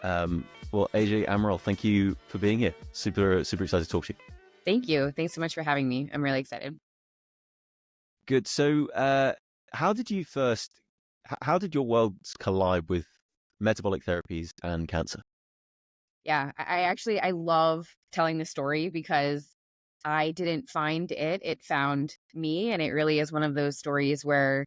Well, AJ, Amaral, thank you for being here. Super excited to talk to you. Thank you. Thanks so much for having me. I'm really excited. Good. So, how did your worlds collide with metabolic therapies and cancer? Yeah, I love telling this story because I didn't find it. It found me. And it really is one of those stories where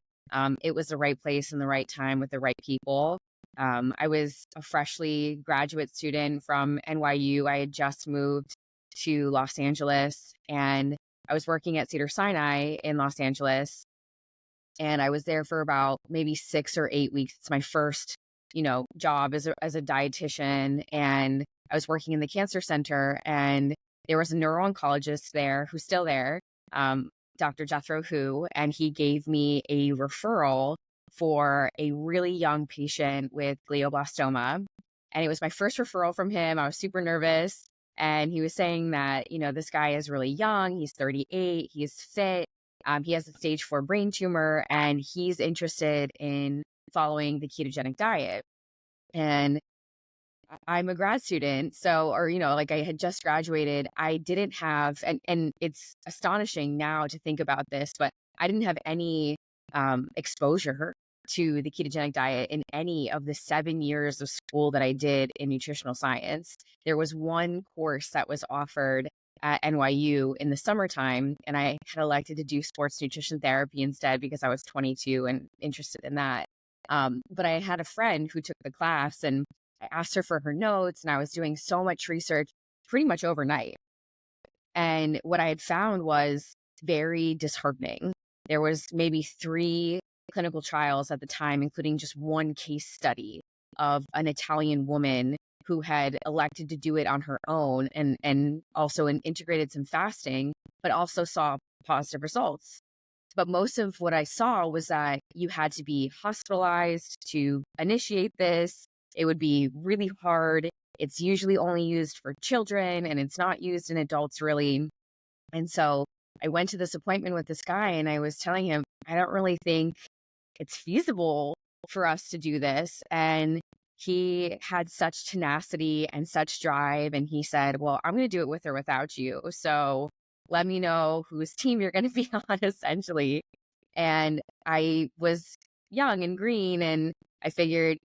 it was the right place and the right time with the right people. I was a freshly graduate student from NYU. I had just moved to Los Angeles and I was working at Cedars-Sinai in Los Angeles. And I was there for about maybe 6 or 8 weeks. It's my first, job as a dietitian. And I was working in the cancer center, and there was a neuro-oncologist there who's still there, Dr. Jethro Hu, and he gave me a referral for a really young patient with glioblastoma. And it was my first referral from him. I was super nervous. And he was saying that, this guy is really young. He's 38. He's fit. He has a stage 4 brain tumor, and he's interested in following the ketogenic diet. And I'm a grad student. So, I had just graduated. I didn't have, and it's astonishing now to think about this, but I didn't have any exposure to the ketogenic diet in any of the 7 years of school that I did in nutritional science. There was one course that was offered at NYU in the summertime, and I had elected to do sports nutrition therapy instead because I was 22 and interested in that. But I had a friend who took the class, and I asked her for her notes, and I was doing so much research pretty much overnight. And what I had found was very disheartening. There was maybe 3 clinical trials at the time, including just one case study of an Italian woman who had elected to do it on her own and also integrated some fasting, but also saw positive results. But most of what I saw was that you had to be hospitalized to initiate this. It would be really hard. It's usually only used for children, and it's not used in adults really. And so I went to this appointment with this guy, and I was telling him, I don't really think it's feasible for us to do this. And he had such tenacity and such drive. And he said, well, I'm going to do it with or without you. So let me know whose team you're going to be on, essentially. And I was young and green, and I figured,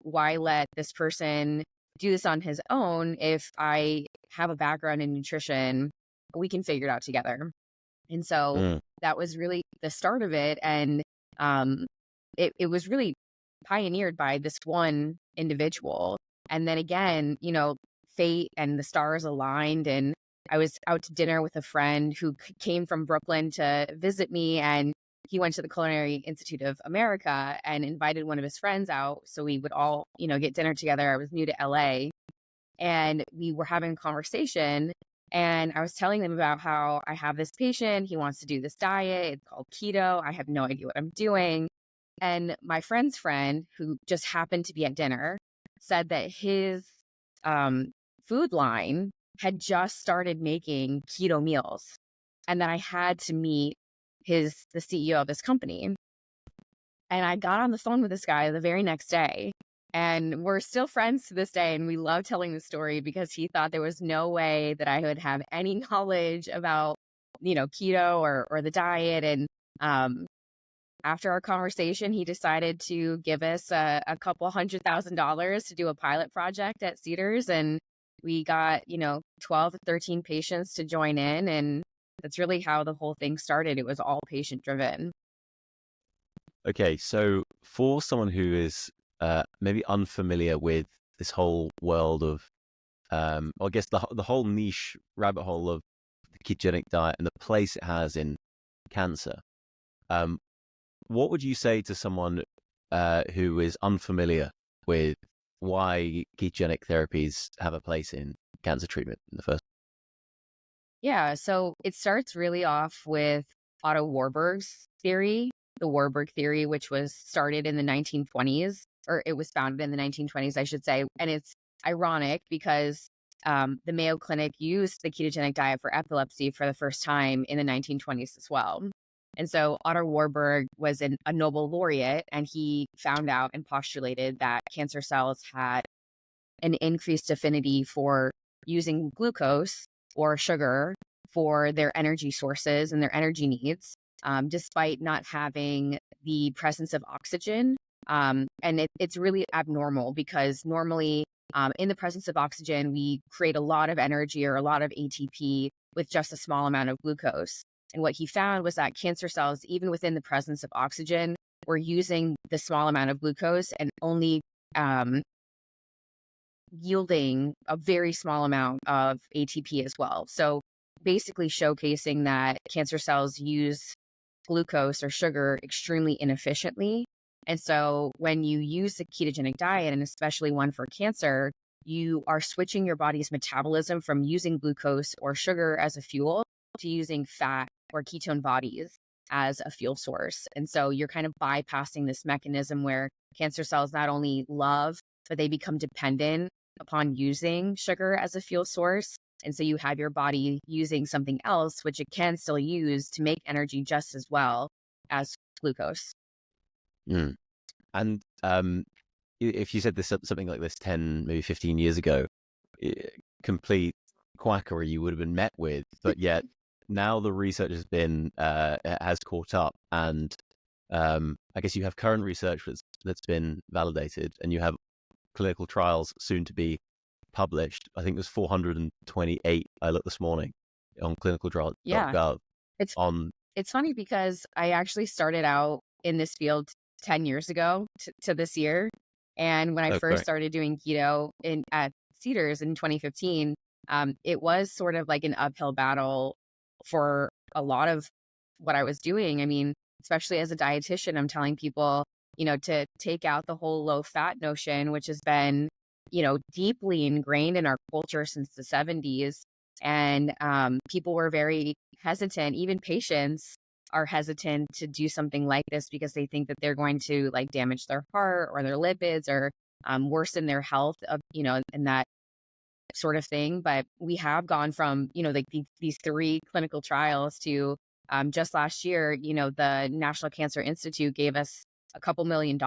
why let this person do this on his own? If I have a background in nutrition, we can figure it out together. And so that was really the start of it. And it was really pioneered by this one individual. And then again, fate and the stars aligned, and I was out to dinner with a friend who came from Brooklyn to visit me, and he went to the Culinary Institute of America and invited one of his friends out so we would all, get dinner together. I was new to LA, and we were having a conversation, and I was telling them about how I have this patient. He wants to do this diet. It's called keto. I have no idea what I'm doing. And my friend's friend, who just happened to be at dinner, said that his food line had just started making keto meals, and that I had to meet the CEO of his company. And I got on the phone with this guy the very next day, and we're still friends to this day. And we love telling the story because he thought there was no way that I would have any knowledge about, keto or the diet. And after our conversation, he decided to give us a couple $100,000 to do a pilot project at Cedars. And we got, 12 to 13 patients to join in. And that's really how the whole thing started. It was all patient driven. Okay, so for someone who is maybe unfamiliar with this whole world of, I guess the whole niche rabbit hole of the ketogenic diet and the place it has in cancer, what would you say to someone who is unfamiliar with why ketogenic therapies have a place in cancer treatment in the first? Yeah, so it starts really off with Otto Warburg's theory, the Warburg theory, which was started in the 1920s, or it was founded in the 1920s, I should say. And it's ironic because the Mayo Clinic used the ketogenic diet for epilepsy for the first time in the 1920s as well. And so Otto Warburg was a Nobel laureate, and he found out and postulated that cancer cells had an increased affinity for using glucose or sugar for their energy sources and their energy needs, despite not having the presence of oxygen. It's really abnormal because normally in the presence of oxygen, we create a lot of energy or a lot of ATP with just a small amount of glucose. And what he found was that cancer cells, even within the presence of oxygen, were using the small amount of glucose and only yielding a very small amount of ATP as well. So basically showcasing that cancer cells use glucose or sugar extremely inefficiently. And so when you use a ketogenic diet, and especially one for cancer, you are switching your body's metabolism from using glucose or sugar as a fuel to using fat or ketone bodies as a fuel source. And so you're kind of bypassing this mechanism where cancer cells not only love, but they become dependent upon using sugar as a fuel source. And so you have your body using something else, which it can still use to make energy just as well as glucose. Mm. And if you said this something like this 10, maybe 15 years ago, complete quackery you would have been met with, but yet now the research has caught up, and I guess you have current research that's been validated, and you have clinical trials soon to be published. I think there's 428 I looked this morning on clinicaltrials.gov. Yeah. It's funny because I actually started out in this field 10 years ago to this year. And when I first started doing keto at Cedars in 2015, it was sort of like an uphill battle for a lot of what I was doing. I mean, especially as a dietitian, I'm telling people, to take out the whole low fat notion, which has been, deeply ingrained in our culture since the 70s. And people were very hesitant. Even patients are hesitant to do something like this because they think that they're going to like damage their heart or their lipids or worsen their health and that sort of thing. But we have gone from, like these 3 clinical trials to just last year, the National Cancer Institute gave us a couple $1 million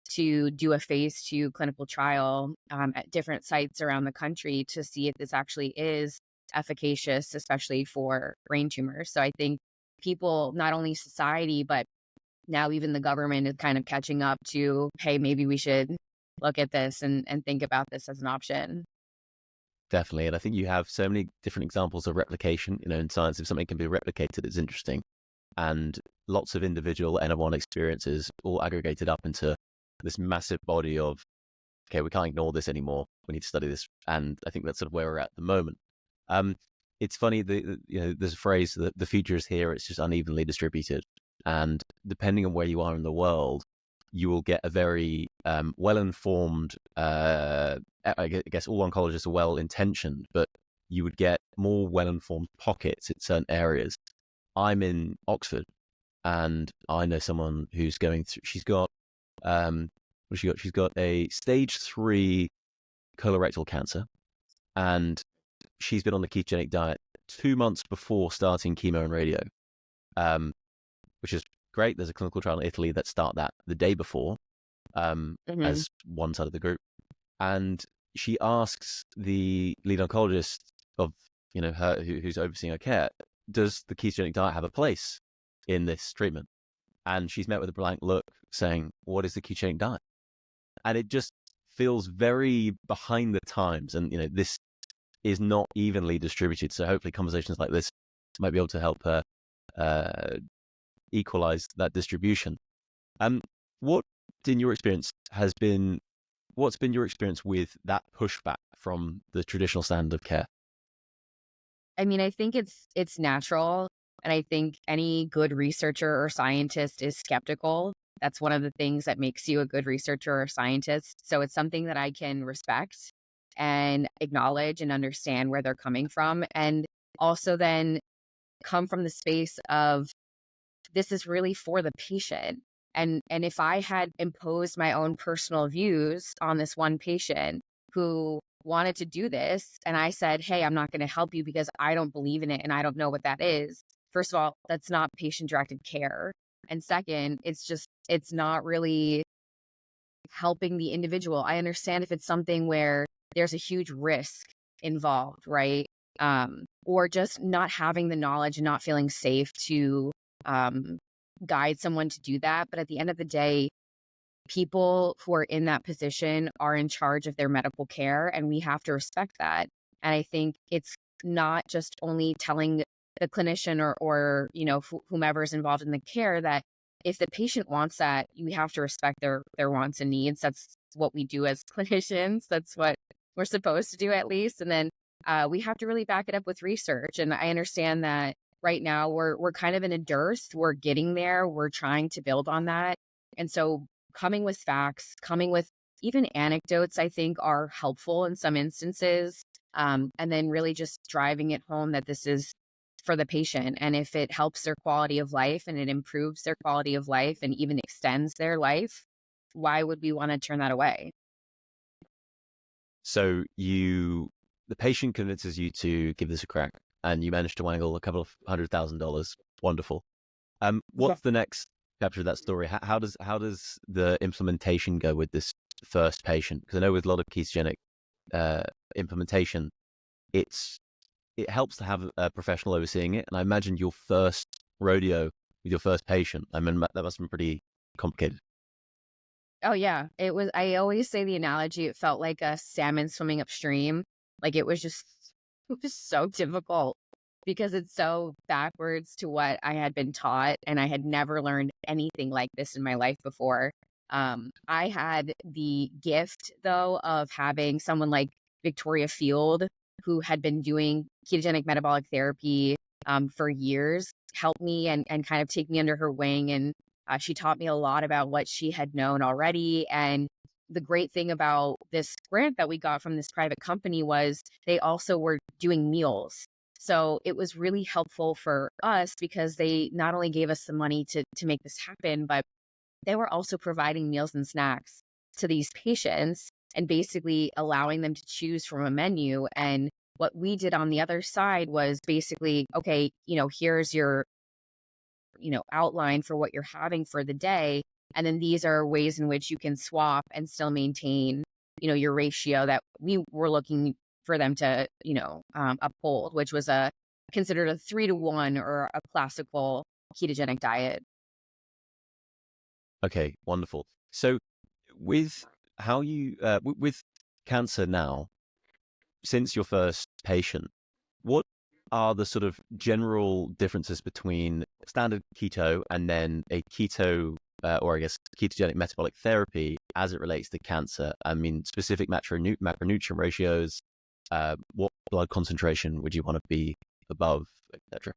to do a phase 2 clinical trial at different sites around the country to see if this actually is efficacious, especially for brain tumors. So I think people, not only society, but now even the government is kind of catching up to, hey, maybe we should look at this and think about this as an option. Definitely. And I think you have so many different examples of replication, in science. If something can be replicated, it's interesting. And lots of individual N-of-1 experiences all aggregated up into this massive body of, okay, we can't ignore this anymore. We need to study this. And I think that's sort of where we're at the moment. It's funny, there's a phrase that the future is here, it's just unevenly distributed. And depending on where you are in the world, you will get a very well-informed, I guess all oncologists are well-intentioned, but you would get more well-informed pockets in certain areas. I'm in Oxford, and I know someone who's going through, she's got a stage 3 colorectal cancer, and she's been on the ketogenic diet 2 months before starting chemo and radio, which is great. There's a clinical trial in Italy that start that the day before as one side of the group. And she asks the lead oncologist of, her who's overseeing her care, does the ketogenic diet have a place in this treatment? And she's met with a blank look saying, what is the ketogenic diet? And it just feels very behind the times. And, this is not evenly distributed. So hopefully conversations like this might be able to help her equalize that distribution. What in your experience what's been your experience with that pushback from the traditional standard of care? I mean, I think it's natural. And I think any good researcher or scientist is skeptical. That's one of the things that makes you a good researcher or scientist. So it's something that I can respect and acknowledge and understand where they're coming from. And also then come from the space of, this is really for the patient. And if I had imposed my own personal views on this one patient who wanted to do this, and I said, hey, I'm not going to help you because I don't believe in it and I don't know what that is. First of all, that's not patient-directed care. And second, it's not really helping the individual. I understand if it's something where there's a huge risk involved, right? Or just not having the knowledge and not feeling safe to guide someone to do that. But at the end of the day, people who are in that position are in charge of their medical care, and we have to respect that. And I think it's not just only telling the clinician or whomever's involved in the care that if the patient wants that, we have to respect their wants and needs. That's what we do as clinicians. That's what we're supposed to do, at least. And then we have to really back it up with research. And I understand that right now we're kind of in a dearth. We're getting there. We're trying to build on that. And so coming with facts, coming with even anecdotes, I think are helpful in some instances. And then really just driving it home that this is for the patient. And if it helps their quality of life and it improves their quality of life and even extends their life, why would we want to turn that away? So the patient convinces you to give this a crack, and you manage to wangle a couple of $100,000. Wonderful. What's the next chapter of that story? How does the implementation go with this first patient? Because I know with a lot of ketogenic implementation, it helps to have a professional overseeing it. And I imagine your first rodeo with your first patient, I mean, that must have been pretty complicated. Oh yeah, it was. I always say the analogy, it felt like a salmon swimming upstream. Like it was so difficult because it's so backwards to what I had been taught, and I had never learned anything like this in my life before. I had the gift though of having someone like Victoria Field, who had been doing ketogenic metabolic therapy for years, help me and kind of take me under her wing. And she taught me a lot about what she had known already. And the great thing about this grant that we got from this private company was they also were doing meals. So it was really helpful for us because they not only gave us the money to make this happen, but they were also providing meals and snacks to these patients and basically allowing them to choose from a menu. And what we did on the other side was basically, okay, here's your, outline for what you're having for the day. And then these are ways in which you can swap and still maintain, your ratio that we were looking for them to, uphold, which was considered a 3-to-1 or a classical ketogenic diet. Okay, wonderful. So with how you with cancer now, since your first patient, what are the sort of general differences between standard keto and then a keto or I guess ketogenic metabolic therapy as it relates to cancer? I mean, specific macronutrient ratios, what blood concentration would you want to be above, etc.?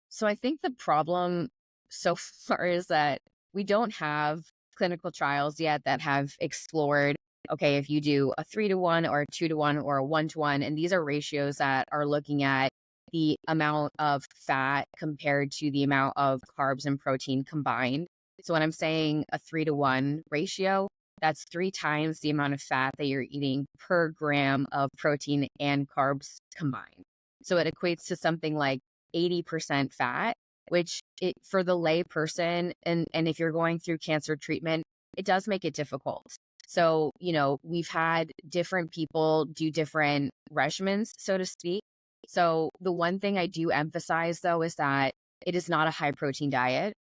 So I think the problem so far is that we don't have clinical trials yet that have explored, okay, if you do a 3-to-1 or a 2-to-1 or a 1-to-1, and these are ratios that are looking at the amount of fat compared to the amount of carbs and protein combined. So when I'm saying a 3-to-1 ratio, that's 3 times the amount of fat that you're eating per gram of protein and carbs combined. So it equates to something like 80% fat, which for the lay person, and if you're going through cancer treatment, it does make it difficult. So, we've had different people do different regimens, so to speak. So the one thing I do emphasize though is that it is not a high protein diet.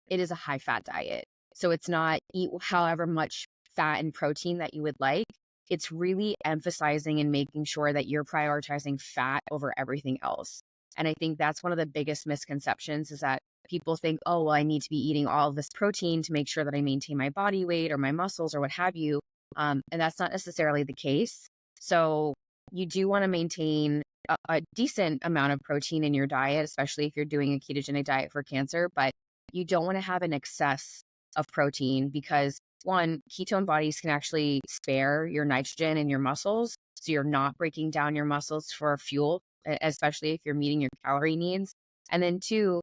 It is a high fat diet. So it's not eat however much fat and protein that you would like. It's really emphasizing and making sure that you're prioritizing fat over everything else. And I think that's one of the biggest misconceptions is that people think, oh, well, I need to be eating all of this protein to make sure that I maintain my body weight or my muscles or what have you. And that's not necessarily the case. So you do want to maintain a decent amount of protein in your diet, especially if you're doing a ketogenic diet for cancer, but you don't want to have an excess of protein because one, ketone bodies can actually spare your nitrogen in your muscles. So you're not breaking down your muscles for fuel, especially if you're meeting your calorie needs. And then two,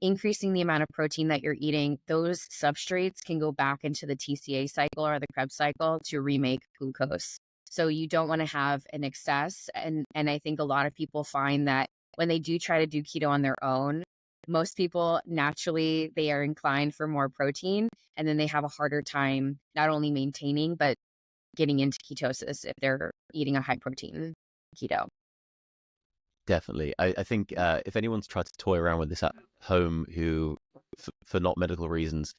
increasing the amount of protein that you're eating, those substrates can go back into the TCA cycle or the Krebs cycle to remake glucose. So you don't want to have an excess. And I think a lot of people find that when they do try to do keto on their own, most people naturally, they are inclined for more protein, and then they have a harder time not only maintaining, but getting into ketosis if they're eating a high protein keto. Definitely. I think if anyone's tried to toy around with this at home who, for not medical reasons,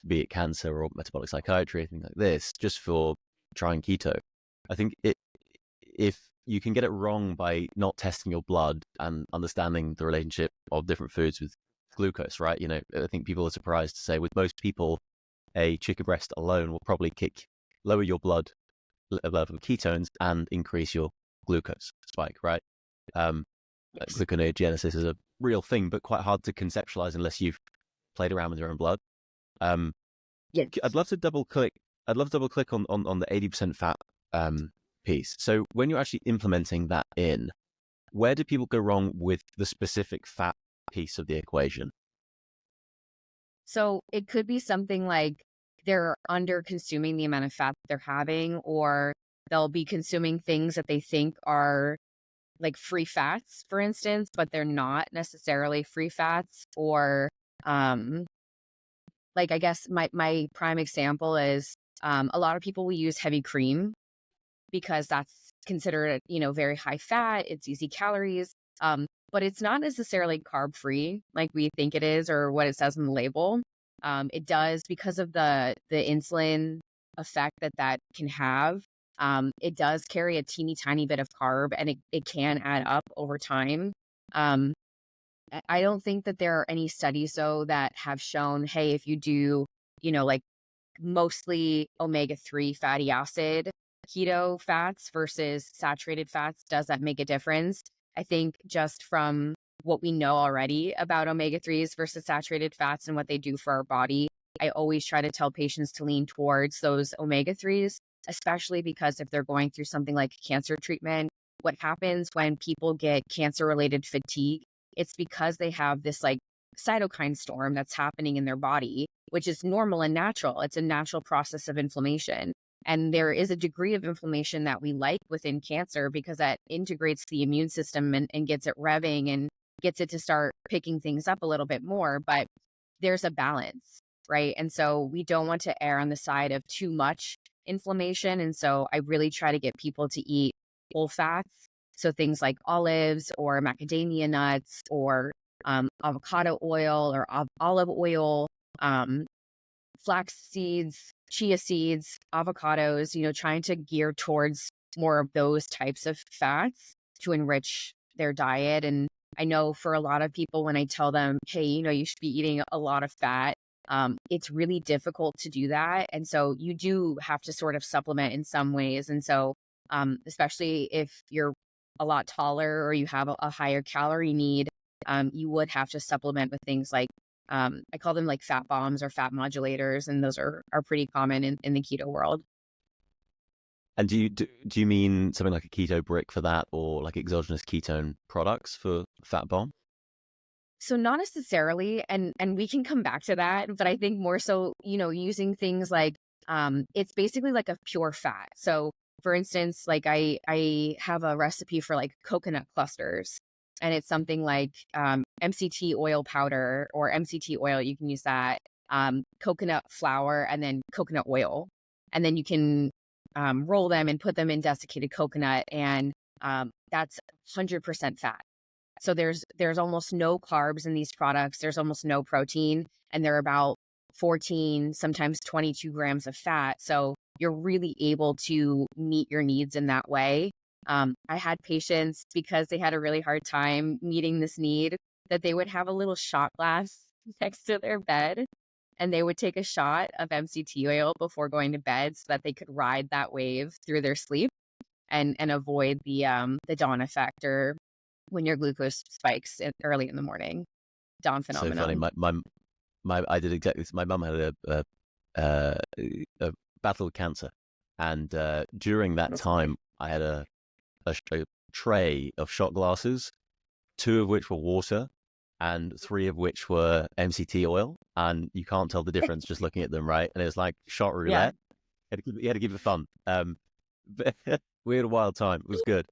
be it cancer or metabolic psychiatry, anything like this, just for trying keto, I think if you can get it wrong by not testing your blood and understanding the relationship of different foods with glucose, right? I think people are surprised to say with most people, a chicken breast alone will probably lower your blood level of ketones and increase your glucose spike, right? Yes. Gluconeogenesis is a real thing, but quite hard to conceptualize unless you've played around with your own blood. Yes. I'd love to double click. I'd love to double click on the 80% fat piece. So when you're actually implementing that in, where do people go wrong with the specific fat piece of the equation? So it could be something like they're under consuming the amount of fat that they're having, or they'll be consuming things that they think are like free fats, for instance, but they're not necessarily free fats. Or like, I guess my prime example is a lot of people will use heavy cream because that's considered, very high fat. It's easy calories. But it's not necessarily carb free like we think it is or what it says on the label. It does, because of the insulin effect that can have. It does carry a teeny tiny bit of carb, and it can add up over time. I don't think that there are any studies though that have shown, hey, if you do, like mostly omega-3 fatty acid keto fats versus saturated fats, does that make a difference? I think just from what we know already about omega-3s versus saturated fats and what they do for our body, I always try to tell patients to lean towards those omega-3s, especially because if they're going through something like cancer treatment, what happens when people get cancer-related fatigue, it's because they have this like cytokine storm that's happening in their body, which is normal and natural. It's a natural process of inflammation. And there is a degree of inflammation that we like within cancer because that integrates the immune system and gets it revving and gets it to start picking things up a little bit more. But there's a balance, right? And so we don't want to err on the side of too much inflammation. And so I really try to get people to eat whole fats. So things like olives or macadamia nuts or avocado oil or olive oil, flax seeds, chia seeds, avocados, trying to gear towards more of those types of fats to enrich their diet. And I know for a lot of people, when I tell them, hey, you should be eating a lot of fat, it's really difficult to do that. And so you do have to sort of supplement in some ways. And so, especially if you're a lot taller or you have a higher calorie need, you would have to supplement with things like, I call them like fat bombs or fat modulators. And those are pretty common in the keto world. And do you mean something like a keto brick for that, or like exogenous ketone products for fat bomb? So not necessarily, and we can come back to that, but I think more so, using things like, it's basically like a pure fat. So for instance, like I have a recipe for like coconut clusters, and it's something like MCT oil powder or MCT oil. You can use that, coconut flour, and then coconut oil, and then you can roll them and put them in desiccated coconut, and that's 100% fat. So there's almost no carbs in these products. There's almost no protein, and they're about 14, sometimes 22 grams of fat. So you're really able to meet your needs in that way. I had patients, because they had a really hard time meeting this need, that they would have a little shot glass next to their bed, and they would take a shot of MCT oil before going to bed so that they could ride that wave through their sleep and avoid the dawn effect, or when your glucose spikes early in the morning, dawn So funny. phenomenon. My I did exactly this. My mum had a battle with cancer, and during that time, I had a tray of shot glasses, 2 of which were water, and 3 of which were MCT oil, and you can't tell the difference just looking at them, right? And it was like shot Yeah. roulette. You had to keep it fun. But we had a wild time. It was good.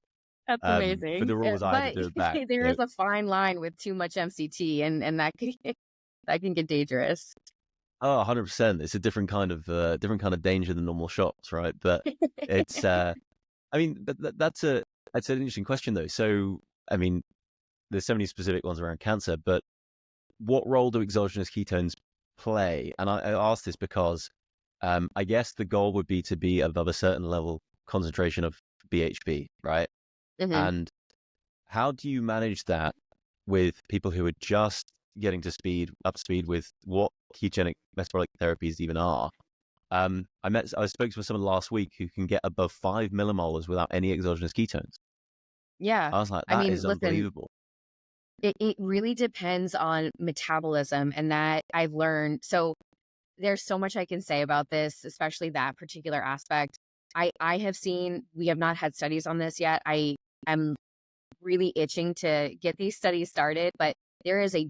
That's But amazing. the rule was I had to But do it back. there So, is a fine line with too much MCT, and that can that can get dangerous. oh, 100%. It's a different kind of danger than normal shots, right? But it's I mean, that's an interesting question though. So, I mean, there's so many specific ones around cancer, but what role do exogenous ketones play? And I ask this because I guess the goal would be to be above a certain level concentration of BHB, right? Hmm. And how do you manage that with people who are just getting up to speed with what ketogenic metabolic therapies even are? I spoke to someone last week who can get above 5 millimolars without any exogenous ketones. Yeah. I was like, I that mean, is listen, unbelievable. it really depends on metabolism, and that I've learned. So there's so much I can say about this, especially that particular aspect. I have seen, we have not had studies on this yet. I am really itching to get these studies started, but there is a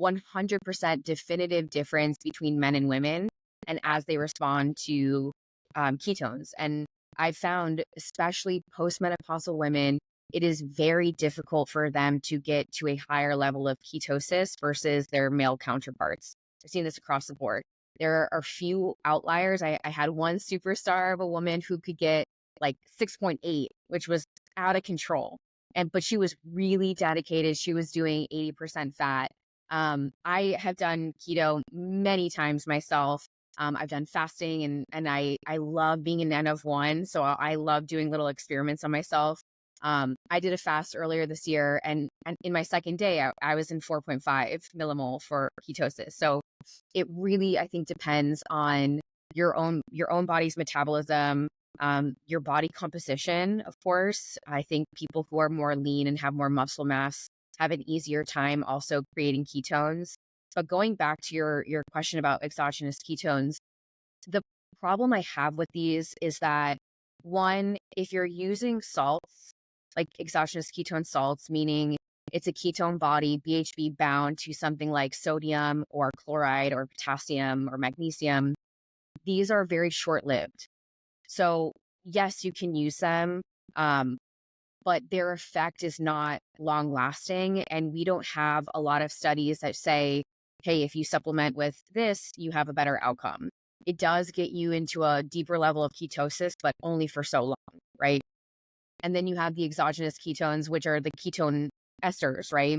100% definitive difference between men and women and as they respond to ketones. And I found, especially postmenopausal women, it is very difficult for them to get to a higher level of ketosis versus their male counterparts. I've seen this across the board. There are a few outliers. I had one superstar of a woman who could get like 6.8, which was out of control. But she was really dedicated. She was doing 80% fat. I have done keto many times myself. I've done fasting, and I love being an N of one. So I love doing little experiments on myself. I did a fast earlier this year, and in my second day, I was in 4.5 millimole for ketosis. So it really, I think, depends on your own body's metabolism, your body composition. Of course, I think people who are more lean and have more muscle mass have an easier time also creating ketones. But going back to your question about exogenous ketones, the problem I have with these is that, one, if you're using salts, like exogenous ketone salts, meaning it's a ketone body, BHB bound to something like sodium or chloride or potassium or magnesium, these are very short lived. So, yes, you can use them, um, but their effect is not long lasting. And we don't have a lot of studies that say, hey, if you supplement with this, you have a better outcome. It does get you into a deeper level of ketosis, but only for so long, right? And then you have the exogenous ketones, which are the ketone esters, right?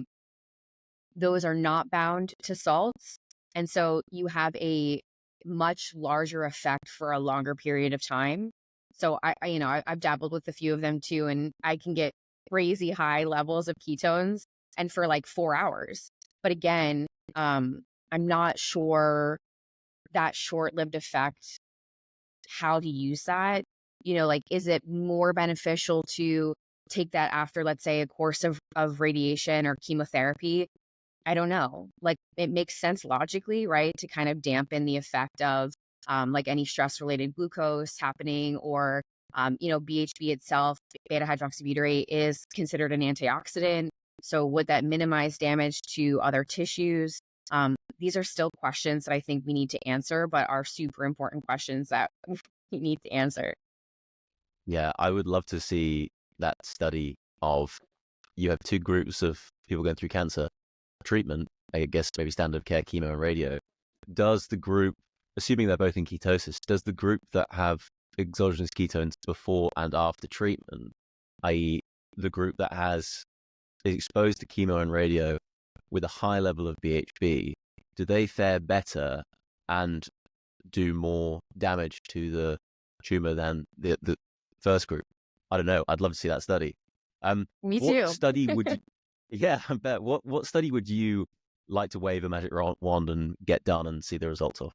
Those are not bound to salts. And so you have a much larger effect for a longer period of time. So I've dabbled with a few of them too, and I can get crazy high levels of ketones and for like 4 hours. But again, I'm not sure that short-lived effect, how to use that. Like, is it more beneficial to take that after, let's say, a course of radiation or chemotherapy? I don't know. Like, it makes sense logically, right? To kind of dampen the effect of like any stress related glucose happening, or BHB itself, beta hydroxybutyrate, is considered an antioxidant. So would that minimize damage to other tissues? These are still questions that I think we need to answer, but are super important questions that we need to answer. Yeah, I would love to see that study of you have two groups of people going through cancer treatment, I guess maybe standard of care, chemo and radio. Does the group, assuming they're both in ketosis, does the group that have exogenous ketones before and after treatment, i.e., the group that is exposed to chemo and radio with a high level of BHB, do they fare better and do more damage to the tumor than the first group? I don't know. I'd love to see that study. Me What too. study would you? Yeah, I bet. What study would you like to wave a magic wand and get done and see the results of?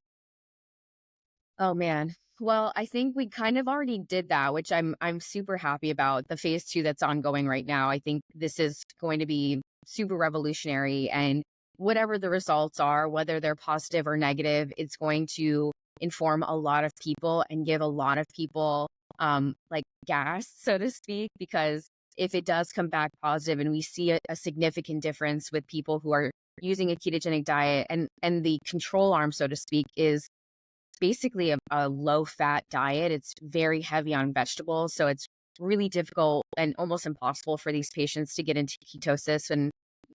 Oh man. Well, I think we kind of already did that, which I'm super happy about. The phase 2 that's ongoing right now. I think this is going to be super revolutionary, and whatever the results are, whether they're positive or negative, it's going to inform a lot of people and give a lot of people like gas, so to speak, because if it does come back positive and we see a significant difference with people who are using a ketogenic diet, and the control arm, so to speak, is basically a low fat diet. It's very heavy on vegetables. So it's really difficult and almost impossible for these patients to get into ketosis. And,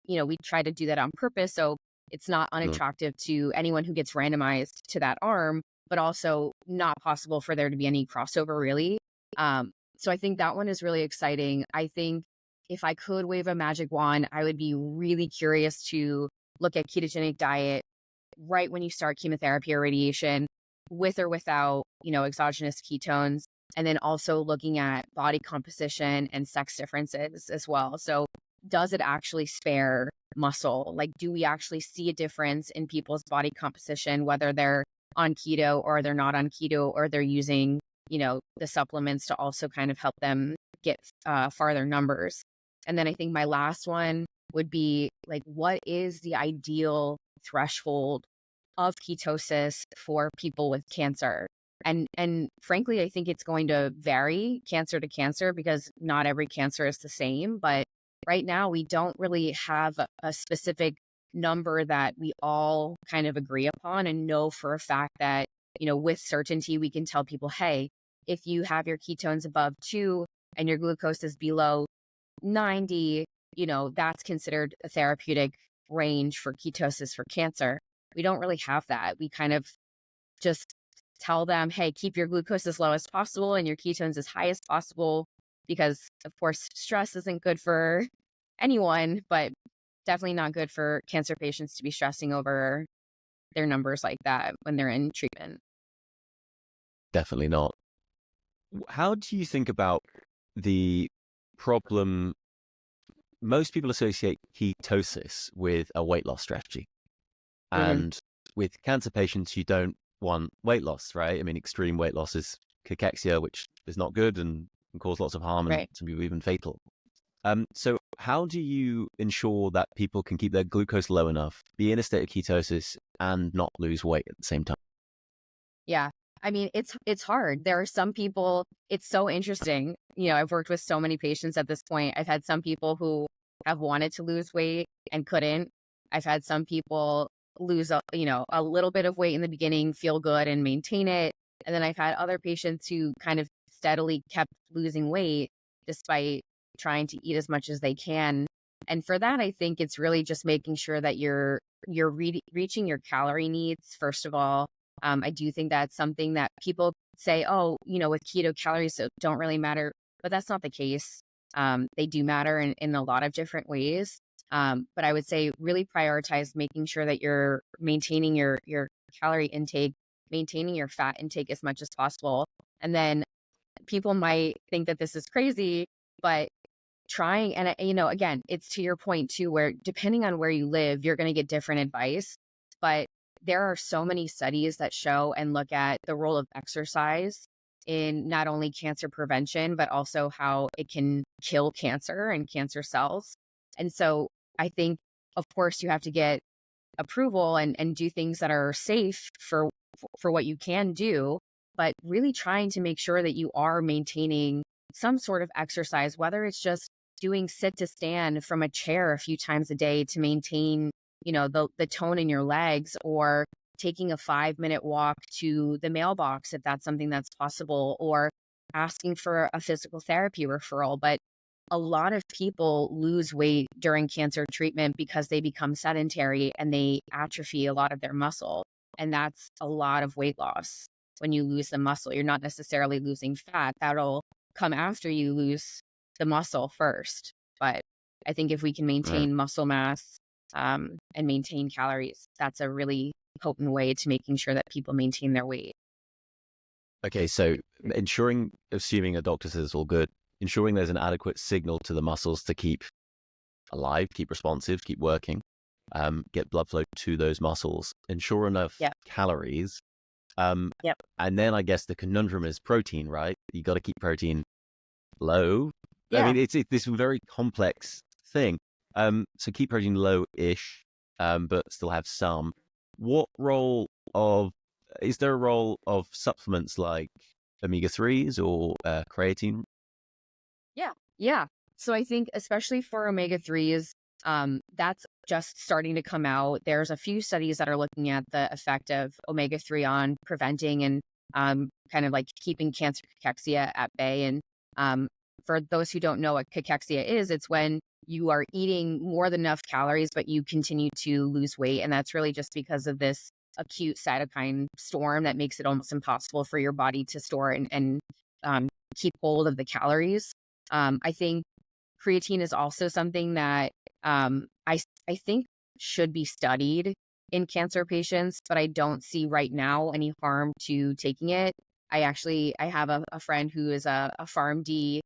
we try to do that on purpose. So it's not Mm. unattractive to anyone who gets randomized to that arm, but also not possible for there to be any crossover really. So I think that one is really exciting. I think if I could wave a magic wand, I would be really curious to look at ketogenic diet right when you start chemotherapy or radiation, with or without, exogenous ketones. And then also looking at body composition and sex differences as well. So does it actually spare muscle? Like, do we actually see a difference in people's body composition, whether they're on keto or they're not on keto, or they're using, the supplements to also kind of help them get farther numbers? And then I think my last one would be like, what is the ideal threshold of ketosis for people with cancer? And frankly, I think it's going to vary cancer to cancer because not every cancer is the same. But right now, we don't really have a specific number that we all kind of agree upon and know for a fact that, with certainty, we can tell people, hey, if you have your ketones above 2 and your glucose is below 90, that's considered a therapeutic range for ketosis for cancer. We don't really have that. We kind of just tell them, hey, keep your glucose as low as possible and your ketones as high as possible, because of course, stress isn't good for anyone, but definitely not good for cancer patients to be stressing over their numbers like that when they're in treatment. Definitely not. How do you think about the problem? Most people associate ketosis with a weight loss strategy. Mm-hmm. And with cancer patients, you don't want weight loss, right? I mean, extreme weight loss is cachexia, which is not good and can cause lots of harm and Right. some people even fatal. So how do you ensure that people can keep their glucose low enough, be in a state of ketosis, and not lose weight at the same time? Yeah. I mean, it's hard. There are some people, it's so interesting. I've worked with so many patients at this point. I've had some people who have wanted to lose weight and couldn't. I've had some people lose a little bit of weight in the beginning, feel good and maintain it. And then I've had other patients who kind of steadily kept losing weight despite trying to eat as much as they can. And for that, I think it's really just making sure that you're reaching your calorie needs, first of all. I do think that's something that people say, oh, with keto, calories don't really matter, but that's not the case. They do matter in a lot of different ways. But I would say really prioritize making sure that you're maintaining your calorie intake, maintaining your fat intake as much as possible. And then people might think that this is crazy, but trying, and again, it's to your point too, where depending on where you live, you're going to get different advice. But there are so many studies that show and look at the role of exercise in not only cancer prevention, but also how it can kill cancer and cancer cells. And so I think, of course, you have to get approval and do things that are safe for what you can do, but really trying to make sure that you are maintaining some sort of exercise, whether it's just doing sit to stand from a chair a few times a day to maintain, the tone in your legs, or taking a 5-minute walk to the mailbox if that's something that's possible, or asking for a physical therapy referral. But a lot of people lose weight during cancer treatment because they become sedentary and they atrophy a lot of their muscle. And that's a lot of weight loss. When you lose the muscle, you're not necessarily losing fat. That'll come after you lose the muscle first. But I think if we can Right. maintain muscle mass and maintain calories, that's a really potent way to making sure that people maintain their weight. Okay, so assuming a doctor says it's all good, ensuring there's an adequate signal to the muscles to keep alive, keep responsive, keep working, get blood flow to those muscles, ensure enough Yep. calories. Yep. And then I guess the conundrum is protein, right? You got to keep protein low. I Yeah. mean, it's this very complex thing. So keep protein low-ish, but still have some. What role is there a role of supplements like omega-3s or creatine? Yeah. Yeah. So I think especially for omega-3s, that's just starting to come out. There's a few studies that are looking at the effect of omega-3 on preventing and kind of like keeping cancer cachexia at bay. And for those who don't know what cachexia is, it's when you are eating more than enough calories, but you continue to lose weight. And that's really just because of this acute cytokine storm that makes it almost impossible for your body to store and keep hold of the calories. I think creatine is also something that I think should be studied in cancer patients, but I don't see right now any harm to taking it. I have a friend who is a PharmD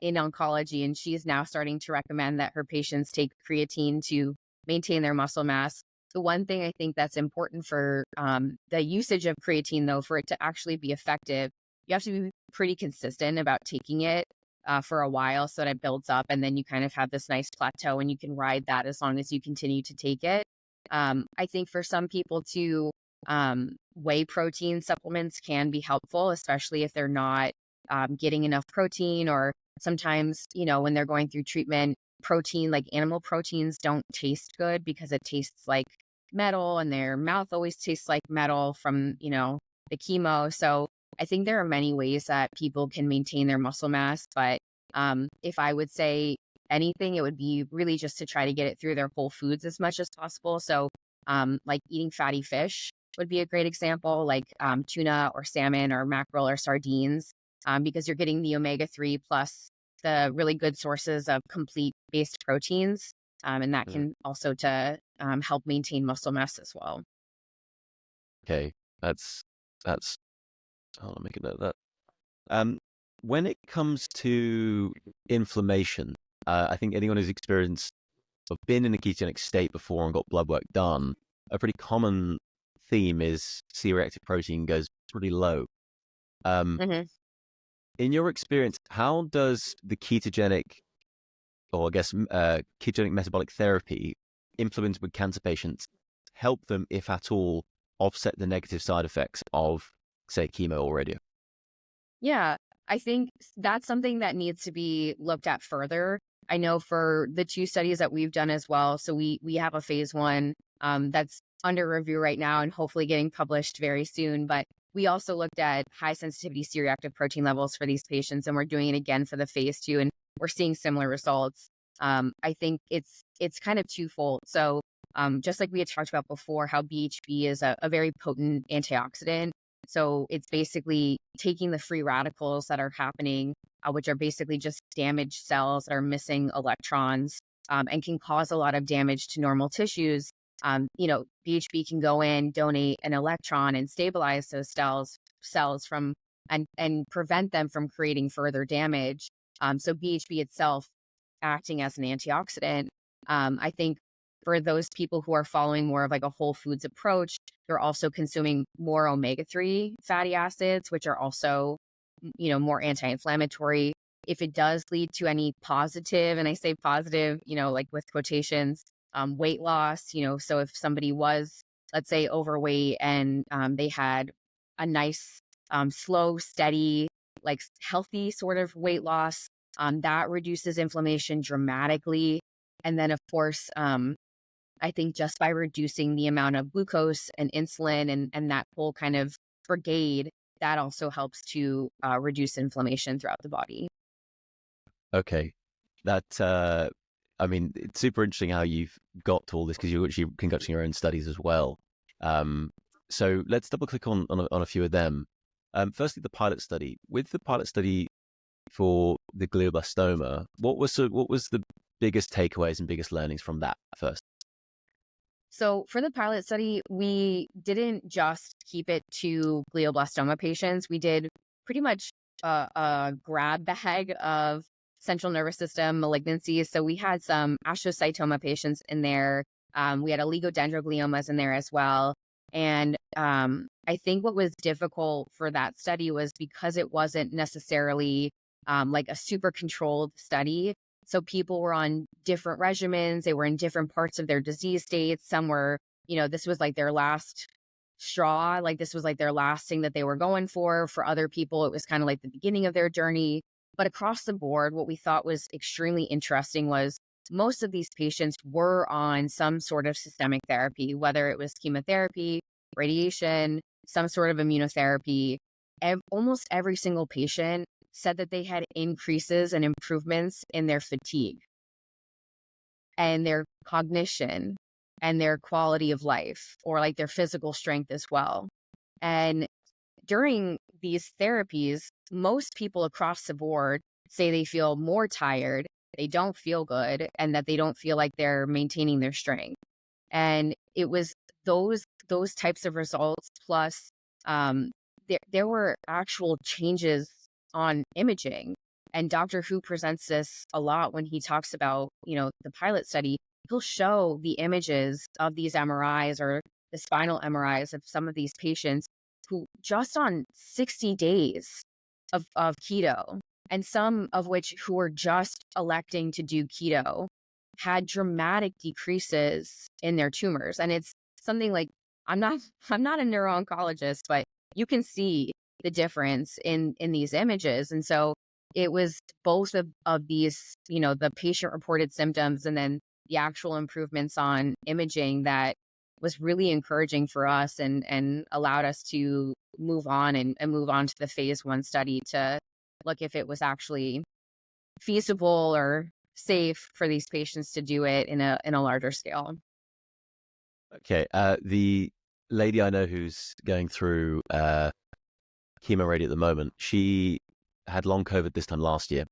in oncology, and she's now starting to recommend that her patients take creatine to maintain their muscle mass. The one thing I think that's important for the usage of creatine, though, for it to actually be effective, you have to be pretty consistent about taking it for a while so that it builds up, and then you kind of have this nice plateau and you can ride that as long as you continue to take it. I think for some people too, whey protein supplements can be helpful, especially if they're not getting enough protein, or sometimes, when they're going through treatment, protein, like animal proteins, don't taste good because it tastes like metal and their mouth always tastes like metal from, the chemo. So I think there are many ways that people can maintain their muscle mass, but if I would say anything, it would be really just to try to get it through their whole foods as much as possible. So like eating fatty fish would be a great example, like tuna or salmon or mackerel or sardines, because you're getting the omega-3 plus the really good sources of complete based proteins. And that can also to help maintain muscle mass as well. Okay, that's. I'll make a note of that. When it comes to inflammation, I think anyone who's experienced or been in a ketogenic state before and got blood work done, a pretty common theme is C-reactive protein goes pretty low. In your experience, how does the ketogenic, or I guess ketogenic metabolic therapy implemented with cancer patients help them, if at all, offset the negative side effects of, say, chemo or radio? Yeah, I think that's something that needs to be looked at further. I know for the 2 studies that we've done as well, so we have a phase 1 that's under review right now and hopefully getting published very soon. But we also looked at high sensitivity C-reactive protein levels for these patients, and we're doing it again for the phase 2, and we're seeing similar results. I think it's kind of twofold. So just like we had talked about before, how BHB is a very potent antioxidant. So it's basically taking the free radicals that are happening, which are basically just damaged cells that are missing electrons, and can cause a lot of damage to normal tissues. BHB can go in, donate an electron, and stabilize those cells from and prevent them from creating further damage. So BHB itself acting as an antioxidant. I think for those people who are following more of like a whole foods approach, they're also consuming more omega-3 fatty acids, which are also, more anti-inflammatory. If it does lead to any positive, and I say positive, like with quotations, weight loss, so if somebody was, let's say, overweight and they had a nice, slow, steady, like healthy sort of weight loss, that reduces inflammation dramatically. And then, of course, I think just by reducing the amount of glucose and insulin and that whole kind of brigade, that also helps to reduce inflammation throughout the body. Okay. That, it's super interesting how you've got to all this because you're actually conducting your own studies as well. So let's double click on a few of them. Firstly, the pilot study. With the pilot study for the glioblastoma, what was the biggest takeaways and biggest learnings from that first? So for the pilot study, we didn't just keep it to glioblastoma patients. We did pretty much a grab bag of central nervous system malignancies. So we had some astrocytoma patients in there. We had oligodendrogliomas in there as well. And I think what was difficult for that study was because it wasn't necessarily like a super controlled study. So people were on different regimens. They were in different parts of their disease states. Some were, this was like their last straw. Like this was like their last thing that they were going for. For other people, it was kind of like the beginning of their journey. But across the board, what we thought was extremely interesting was most of these patients were on some sort of systemic therapy, whether it was chemotherapy, radiation, some sort of immunotherapy. Almost every single patient said that they had increases and improvements in their fatigue and their cognition and their quality of life, or like their physical strength as well. And during these therapies, most people across the board say they feel more tired, they don't feel good, and that they don't feel like they're maintaining their strength. And it was those types of results, plus there were actual changes on imaging. And Doctor Who presents this a lot when he talks about, the pilot study. He'll show the images of these MRIs or the spinal MRIs of some of these patients who just on 60 days of keto, and some of which who were just electing to do keto, had dramatic decreases in their tumors. And it's something like, I'm not a neuro-oncologist, but you can see the difference in these images. And so it was both of these, the patient reported symptoms and then the actual improvements on imaging that was really encouraging for us and allowed us to move on and move on to the phase 1 study to look if it was actually feasible or safe for these patients to do it in a larger scale. Okay. The lady I know who's going through chemo radio at the moment, she had long COVID this time last year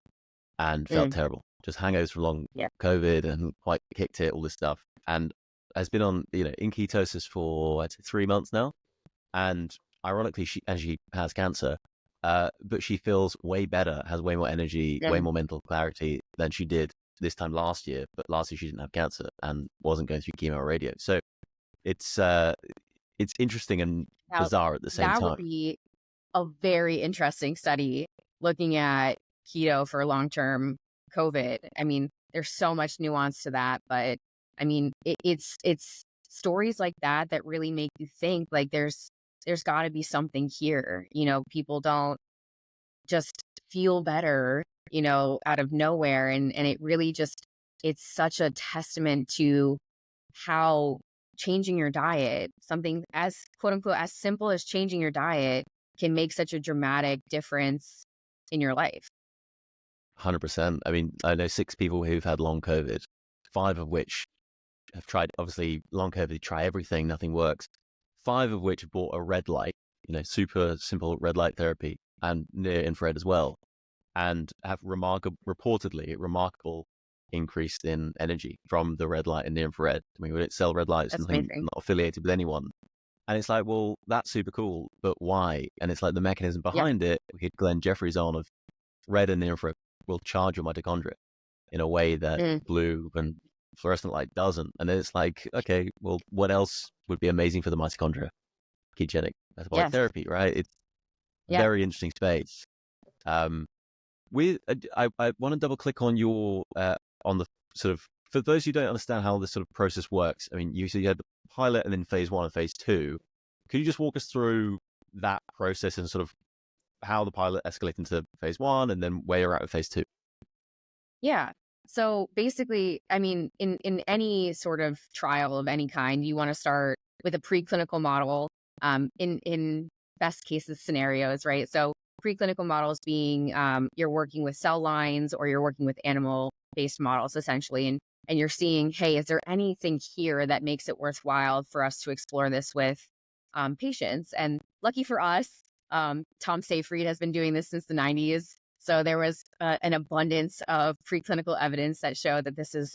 and felt terrible. Just hangovers from long COVID and quite kicked it, all this stuff. And has been on, in ketosis for I'd say 3 months now. And ironically, she has cancer, but she feels way better, has way more energy, way more mental clarity than she did this time last year. But last year she didn't have cancer and wasn't going through chemo or radio. So it's interesting and bizarre at the same time. That would be a very interesting study looking at keto for long-term COVID. I mean, there's so much nuance to that, but I mean, it's stories like that really make you think like there's got to be something here. People don't just feel better, out of nowhere. And it really just, it's such a testament to how changing your diet, something as quote unquote, as simple as changing your diet, can make such a dramatic difference in your life. 100%. I mean, I know 6 people who've had long COVID, 5 of which have tried, obviously, long COVID, try everything, nothing works. 5 of which bought a red light, super simple red light therapy and near infrared as well, and have reportedly remarkable increase in energy from the red light and near infrared. I mean, we don't sell red lights, nothing, not affiliated with anyone. And it's like, well, that's super cool, but why? And it's like the mechanism behind it. We had Glenn Jeffries on of red and near infrared will charge your mitochondria in a way that blue and fluorescent light doesn't. And then it's like, okay, well, what else would be amazing for the mitochondria? Ketogenic metabolic therapy, right? It's very interesting space. I want to double click on your on the sort of, for those who don't understand how this sort of process works. I mean, you had the pilot and then phase 1 and phase 2. Could you just walk us through that process and sort of how the pilot escalated into phase 1 and then where you're at with phase 2? Yeah. So basically, I mean, in any sort of trial of any kind, you want to start with a preclinical model, in best cases scenarios, right? So preclinical models being you're working with cell lines or you're working with animal-based models essentially, and you're seeing, hey, is there anything here that makes it worthwhile for us to explore this with patients? And lucky for us, Tom Seyfried has been doing this since the 90s. So there was an abundance of preclinical evidence that showed that this is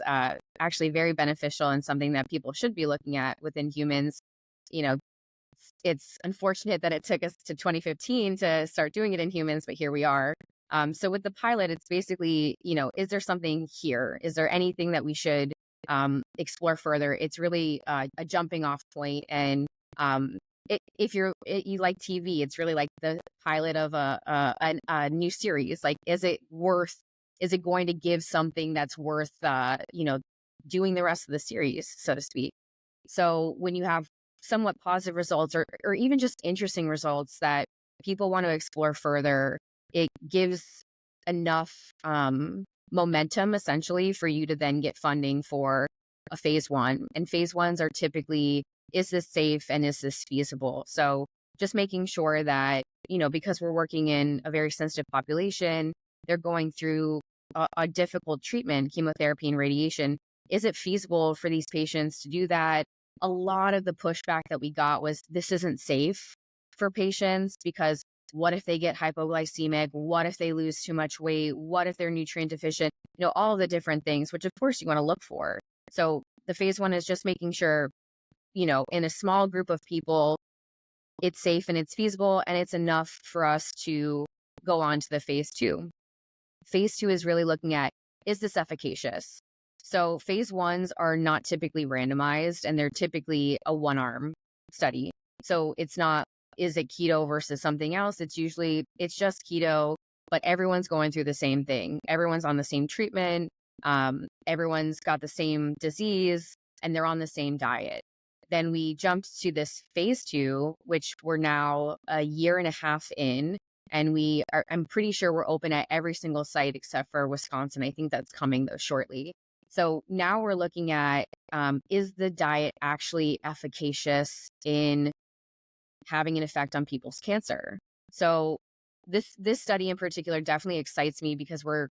actually very beneficial and something that people should be looking at within humans. It's unfortunate that it took us to 2015 to start doing it in humans, but here we are. So with the pilot, it's basically, is there something here? Is there anything that we should explore further? It's really a jumping off point. And if you like TV, it's really like the pilot of a new series. Like, is it going to give something that's worth, doing the rest of the series, so to speak? So when you have somewhat positive results or even just interesting results that people want to explore further, it gives enough momentum essentially for you to then get funding for a phase 1. And phase 1s are typically, is this safe and is this feasible? So just making sure that because we're working in a very sensitive population, they're going through a difficult treatment, chemotherapy and radiation. Is it feasible for these patients to do that? A lot of the pushback that we got was this isn't safe for patients because what if they get hypoglycemic? What if they lose too much weight? What if they're nutrient deficient? All the different things, which of course you want to look for. So the phase 1 is just making sure, in a small group of people, it's safe and it's feasible and it's enough for us to go on to the phase 2. Phase 2 is really looking at, is this efficacious? So phase 1s are not typically randomized and they're typically a one-arm study. So it's not, is it keto versus something else? It's just keto, but everyone's going through the same thing. Everyone's on the same treatment. Everyone's got the same disease and they're on the same diet. Then we jumped to this phase 2, which we're now a year and a half in. And I'm pretty sure we're open at every single site except for Wisconsin. I think that's coming though shortly. So now we're looking at, is the diet actually efficacious in having an effect on people's cancer? So this study in particular definitely excites me because we're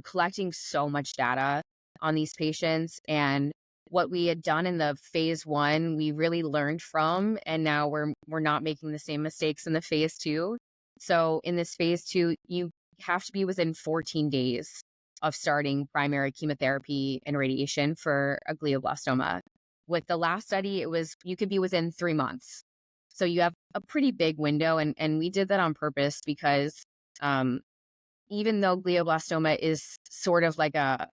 collecting so much data on these patients, and what we had done in the phase 1, we really learned from, and now we're not making the same mistakes in the phase 2. So in this phase 2, you have to be within 14 days of starting primary chemotherapy and radiation for a glioblastoma. With the last study, you could be within 3 months. So you have a pretty big window, and we did that on purpose because even though glioblastoma is sort of like a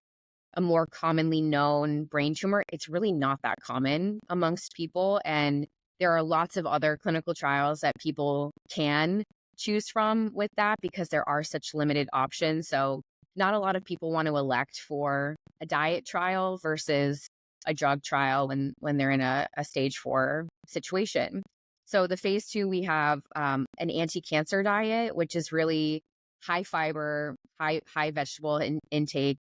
more commonly known brain tumor, it's really not that common amongst people. And there are lots of other clinical trials that people can choose from with that because there are such limited options. So not a lot of people want to elect for a diet trial versus a drug trial when they're in a stage 4 situation. So the phase 2, we have an anti-cancer diet, which is really high fiber, high vegetable intake.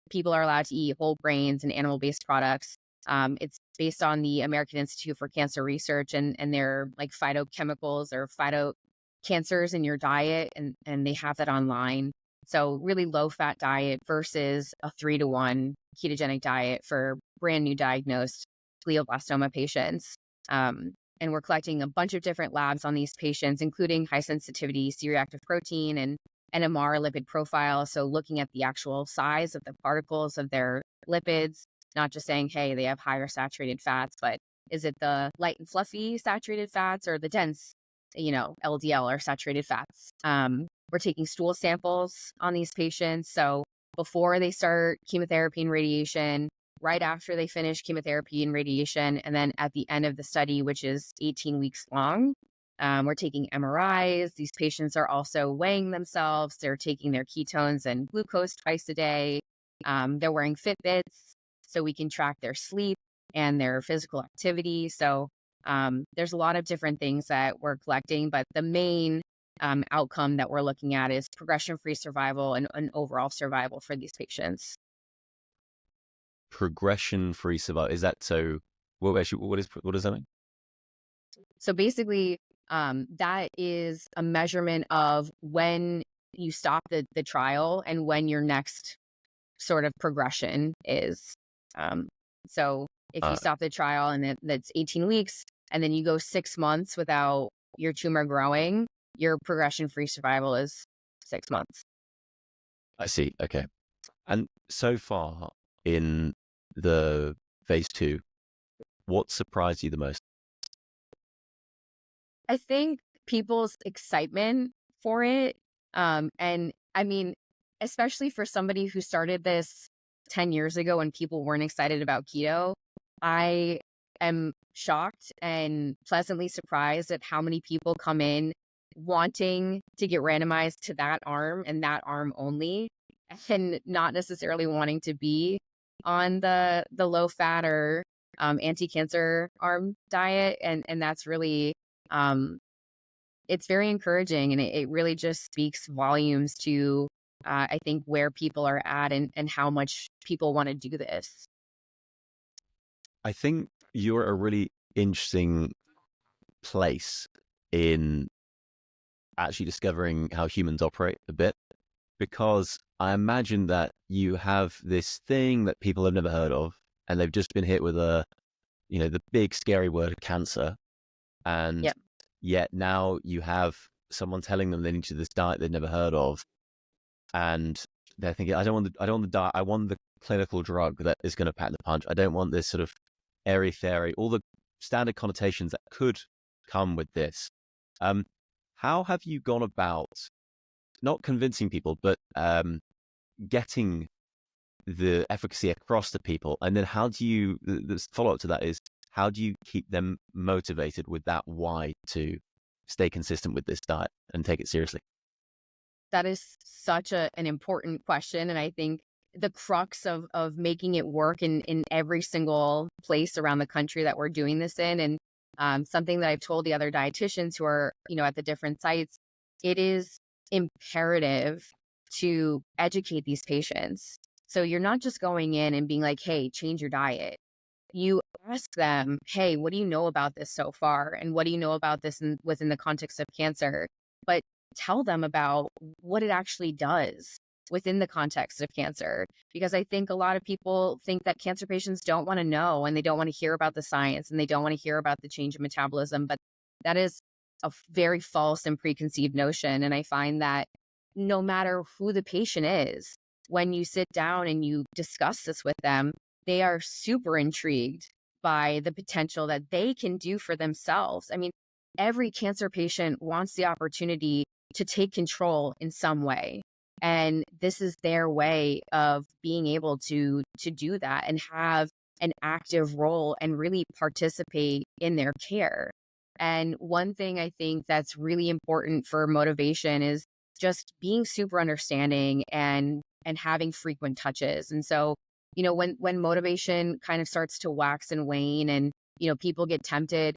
People are allowed to eat whole grains and animal-based products. It's based on the American Institute for Cancer Research, and they're like phytochemicals or phytocancers in your diet, and they have that online. So really low-fat diet versus a 3-to-1 ketogenic diet for brand new diagnosed glioblastoma patients. And we're collecting a bunch of different labs on these patients, including high sensitivity C-reactive protein and Amaral lipid profile. So looking at the actual size of the particles of their lipids, not just saying, hey, they have higher saturated fats, but is it the light and fluffy saturated fats or the dense, LDL or saturated fats? We're taking stool samples on these patients. So before they start chemotherapy and radiation, right after they finish chemotherapy and radiation, and then at the end of the study, which is 18 weeks long, we're taking MRIs. These patients are also weighing themselves. They're taking their ketones and glucose twice a day. They're wearing Fitbits so we can track their sleep and their physical activity. So there's a lot of different things that we're collecting, but the main outcome that we're looking at is progression-free survival and overall survival for these patients. Progression-free survival, is that so? What does that mean? So basically, that is a measurement of when you stop the trial and when your next sort of progression is. So if you stop the trial and that's 18 weeks, and then you go 6 months without your tumor growing, your progression-free survival is 6 months. I see. Okay. And so far in the phase 2, what surprised you the most? I think people's excitement for it. And I mean, especially for somebody who started this 10 years ago when people weren't excited about keto, I am shocked and pleasantly surprised at how many people come in wanting to get randomized to that arm and that arm only, and not necessarily wanting to be on the low fat or anti-cancer arm diet. And that's really, it's very encouraging, and it really just speaks volumes to, I think, where people are at and how much people want to do this. I think you're a really interesting place in actually discovering how humans operate a bit, because I imagine that you have this thing that people have never heard of, and they've just been hit with the big scary word of cancer. And Yep. yet now you have someone telling them they need to do this diet they've never heard of. And they're thinking, I don't want the diet. I want the clinical drug that is going to pack the punch. I don't want this sort of airy fairy, all the standard connotations that could come with this. How have you gone about not convincing people, but getting the efficacy across to people? And then how do you, the follow up to that is, how do you keep them motivated with that why to stay consistent with this diet and take it seriously? That is such an important question. And I think the crux of making it work in every single place around the country that we're doing this in, and something that I've told the other dietitians who are, at the different sites, it is imperative to educate these patients. So you're not just going in and being like, hey, change your diet. You ask them, hey, what do you know about this so far? And what do you know about this within the context of cancer? But tell them about what it actually does within the context of cancer. Because I think a lot of people think that cancer patients don't want to know, and they don't want to hear about the science, and they don't want to hear about the change in metabolism. But that is a very false and preconceived notion. And I find that no matter who the patient is, when you sit down and you discuss this with them, they are super intrigued by the potential that they can do for themselves. I mean, every cancer patient wants the opportunity to take control in some way. And this is their way of being able to do that and have an active role and really participate in their care. And one thing I think that's really important for motivation is just being super understanding and having frequent touches. And so, when motivation kind of starts to wax and wane, and people get tempted,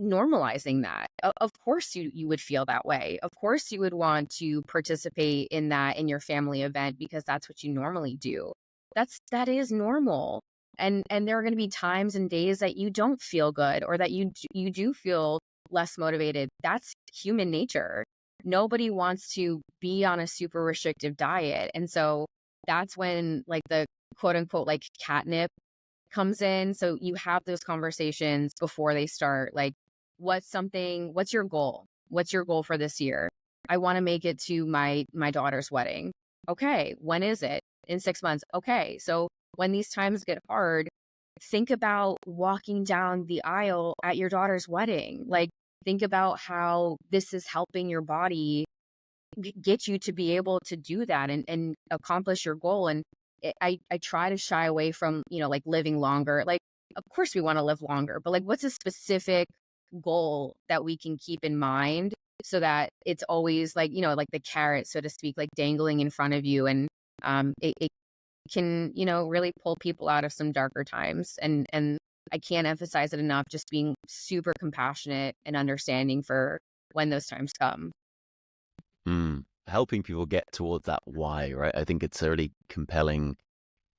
normalizing that. Of course you would feel that way. Of course you would want to participate in that in your family event, because that's what you normally do. That is normal. And there are going to be times and days that you don't feel good, or that you do feel less motivated. That's human nature. Nobody wants to be on a super restrictive diet. And so that's when, like, the quote unquote like catnip comes in. So you have those conversations before they start. Like, what's your goal? What's your goal for this year? I want to make it to my daughter's wedding. Okay. When is it? In 6 months. Okay. So when these times get hard, think about walking down the aisle at your daughter's wedding. Like, think about how this is helping your body get you to be able to do that and accomplish your goal. And I try to shy away from, like, living longer. Like, of course we want to live longer, but like, what's a specific goal that we can keep in mind so that it's always like, like the carrot, so to speak, like dangling in front of you. And it can, really pull people out of some darker times. And I can't emphasize it enough, just being super compassionate and understanding for when those times come. Helping people get towards that why, right? I think it's a really compelling,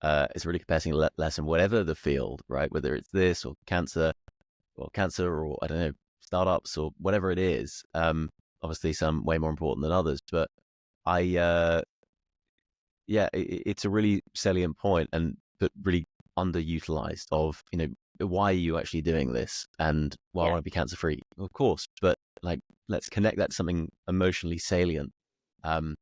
lesson, whatever the field, right? Whether it's this or cancer, or I don't know, startups or whatever it is. Obviously some way more important than others, but it's a really salient point, but really underutilized of, why are you actually doing this? And why I Yeah. want to be cancer free, of course, but like, let's connect that to something emotionally salient. And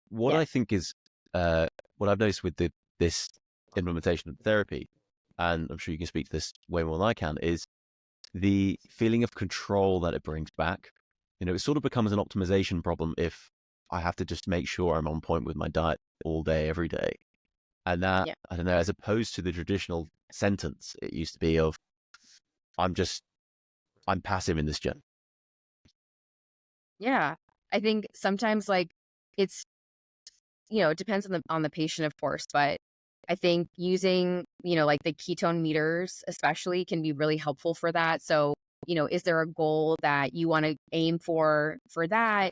what Yeah. I think is, what I've noticed with this implementation of therapy, and I'm sure you can speak to this way more than I can, is the feeling of control that it brings back. It sort of becomes an optimization problem if I have to just make sure I'm on point with my diet all day, every day. And that, Yeah. I don't know, as opposed to the traditional sentence it used to be of, I'm passive in this journey. Yeah. I think sometimes, like, it's, it depends on the patient, of course, but I think using, like the ketone meters especially can be really helpful for that. So, is there a goal that you want to aim for that?